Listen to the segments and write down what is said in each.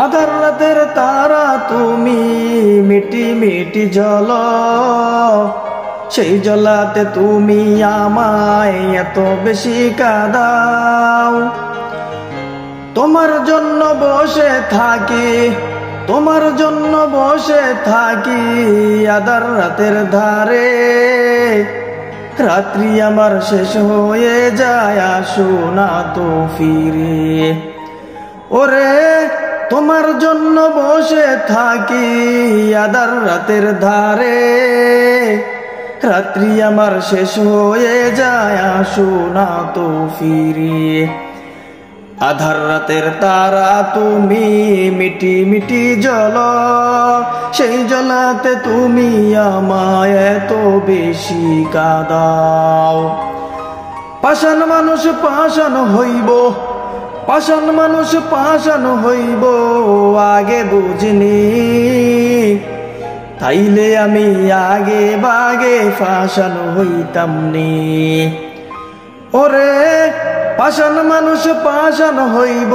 আধার রাতের তারা তুমি, মিটি মিটি জল, সেই জলাতে তুমি আমায় এত বেশি কাঁদাও। তোমার জন্য বসে থাকি, তোমার জন্য বসে থাকি আধার রাতের ধারে। রাত্রি আমার শেষ হয়ে যায়, আসো না তো ফিরে। ওরে তোমার জন্য বসে থাকি আধার রাতের ধারে। রাত্রি আমার শেষ হয়ে যায়, আসো না তো ফিরে। আধার রাতের তারা তুমি, মিটি মিটি জল, সেই জলাতে তুমি আমায় এত বেশি কাঁদাও। পাষাণ মানুষ পাষাণ হইব, পাষাণ মানুষ পাষাণ হইব, আগে বুঝিনি। তাইলে আমি আগে বাগে পাষাণ হইতাম নি। ওরে পাষাণ মানুষ পাষাণ হইব,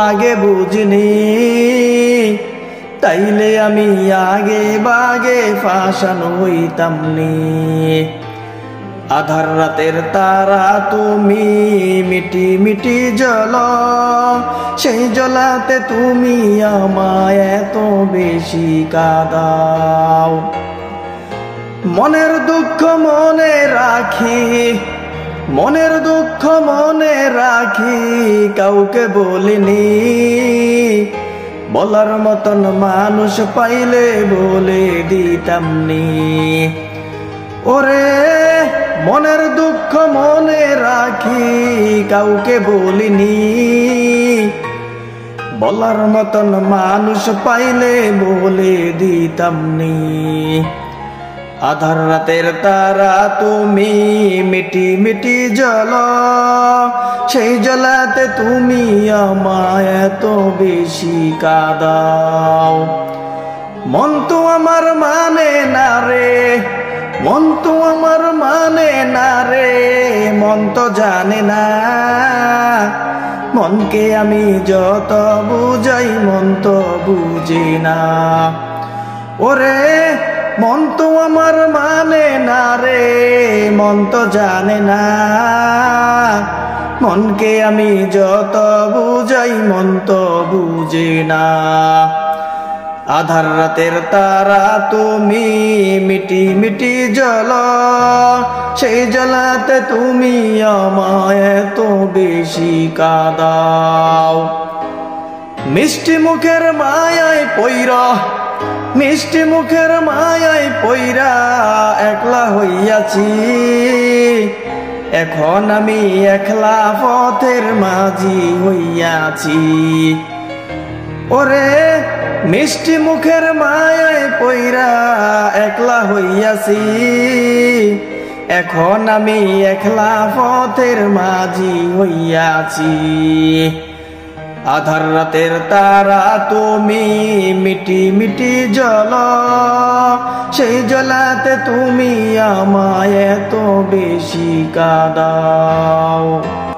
আগে বুঝিনি। তাইলে আমি আগে বাগে পাষাণ হইতাম নি। আধার রাতের তারা তুমি, মিটি মিটি জল, সেই জলাতে তুমি আমায় এত বেশি কাঁদাও। মনের দুঃখ মনে রাখি, মনের দুঃখ মনে রাখি, কাউকে বলিনি। বলার মতন মানুষ পাইলে বলে দিতাম নি। ওরে মনের দুঃখ মনে রাখি, কাউকে বলিনি। বলার মতন মানুষ পাইলে বলে দিতাম নি। আধার রাতের তারা তুমি, মিটি মিটি জল, সেই জলাতে তুমি আমায় এত বেশি কাঁদাও। মন তো আমার মানে না রে, মন তো আমার মানে না রে, মন তো জানে না। মনকে আমি যত বুঝাই, মন তো বুঝি না। ওরে মন তো আমার মানে না রে, মন তো জানে না। মনকে আমি যত বুঝাই, মন তো বুঝে না। আধার রাতের তারা তুমি, মিটি মিটি জল, সেই জলাতে তুমি আমায় এত বেশি কাঁদাও। মিষ্টি মুখের মায়ায় পইরা, মিষ্টি মুখের মায়ায় পইরা একলা হইয়াছি। এখন আমি একলা পথের মাঝি হইয়াছি। ওরে মিষ্টি মুখের মায়ায় পইরা একলা হইয়াছি। এখন আমি একলা পথের মাঝি হইয়াছি। আধার রাতের তারা তুমি, মিটি মিটি জল, সেই জলাতে তুমি আমায় এত বেশি কাঁদাও।